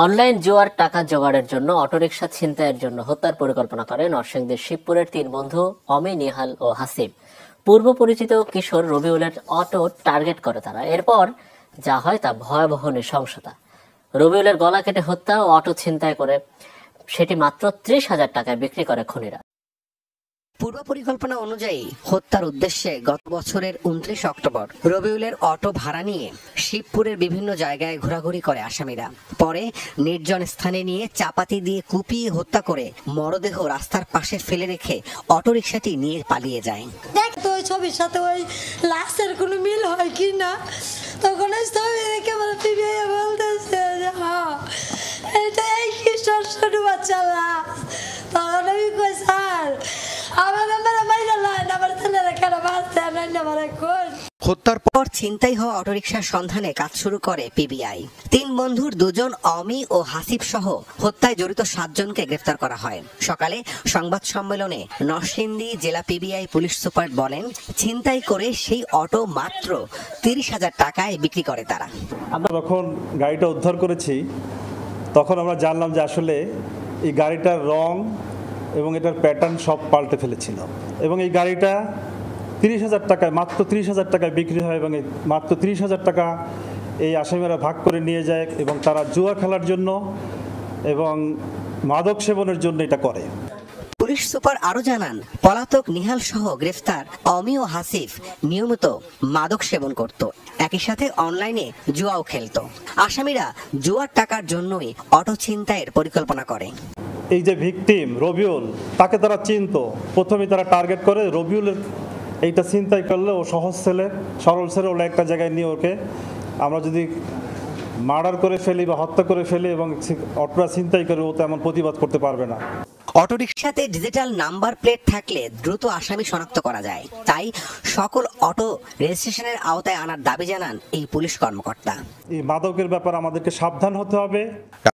Online জুয়ার টাকা জোগাড়ের জন্য অটোরিকশা ছিনতাইয়ের জন্য হত্যার পরিকল্পনা করে নরসিংদীর শিবপুরের তিন বন্ধু অমি, নিহাল ও হাসিব। পূর্ব পরিচিত কিশোর রবিউলের অটো টার্গেট করে তারা। এরপর যা হয় তা ভয়াবহ নৃশংসতা। রবিউলের গলা কেটে হত্যা ও অটো ছিনতাই করে সেটি মাত্র 30,000 টাকায় বিক্রি করে খুনিরা। পূর্ব পরিকল্পনা অনুযায়ী হত্যার উদ্দেশ্যে গত বছরের 29 অক্টোবর রবিউলের অটো ভাড়া নিয়ে শিবপুরের বিভিন্ন জায়গায় ঘোরাঘুরি করে আসামিরা। পরে নির্জন স্থানে নিয়ে চাপাতি দিয়ে কুপিয়ে হত্যা করে মরদেহ রাস্তার পাশে ফেলে রেখে অটোরিকশাটি নিয়ে পালিয়ে যায়। দেখ তো ওই ছবির সাথে ওই লাশের কোনো মিল হয় কি না, তখন ওই ছবি দেখে বলে পিবিআই বলতেছে যে হ্যাঁ এটা এই কিশোর ছোট বাচ্চা লাশ। তখন আমি কই স্যার আমার নাম্বার মাইরা লাইন আমার ছেলেরা কেন বাঁচতে নাই আমার কোন। হত্যার পর ছিনতাই হওয়া অটোরিকশার সন্ধানে কাজ শুরু করে পিবিআই। তিন বন্ধুর দুজন অমি ও হাসিব সহ হত্যায় জড়িত 7 জনকে গ্রেফতার করা হয়। সকালে সংবাদ সম্মেলনে নরসিংদী জেলা পিবিআই পুলিশ সুপার বলেন, ছিনতাই করে সেই অটো মাত্র 30,000 টাকায় বিক্রি করে তারা। আমরা যখন গাড়িটা উদ্ধার করেছি তখন আমরা জানলাম যে আসলে এই গাড়িটার রং এবং এটার প্যাটার্ন সব পাল্টে ফেলেছিল এবং এই গাড়িটা 30,000 টাকায় মাত্র 30,000 টাকায় বিক্রি হয় এবং এই মাত্র 30,000 টাকা এই আসামিরা ভাগ করে নিয়ে যায় এবং তারা জুয়া খেলার জন্য এবং মাদক সেবনের জন্য এটা করে। পুলিশ সুপার আরো জানান, পলাতক নিহাল সহ গ্রেফতার অমি ও হাসিফ নিয়মিত মাদক সেবন করত, একই সাথে অনলাইনে জুয়াও খেলতো। আসামিরা জুয়ার টাকার জন্যই অটো ছিনতাইয়ের পরিকল্পনা করে। এই যে ভিকটিম রবিউল, তাকে তারা চিনতো। প্রথমে তারা টার্গেট করে রবিউলের এইটা ছিনতাই করলে ও সহজ ছেলে, সরল ছেলে, ওরা একটা জায়গায় নিয়ে ওকে আমরা যদি মার্ডার করে ফেলি বা হত্যা করে ফেলি এবং অটোটা ছিনতাই করে, ও তেমন প্রতিবাদ করতে পারবে না। অটোরিকশাতে ডিজিটাল নাম্বার প্লেট থাকলে দ্রুত আসামি শনাক্ত করা যায়, তাই সকল অটো রেজিস্ট্রেশনের আওতায় আনার দাবি জানান এই পুলিশ কর্মকর্তা। এই মাদকের ব্যাপারে আমাদেরকে সাবধান হতে হবে।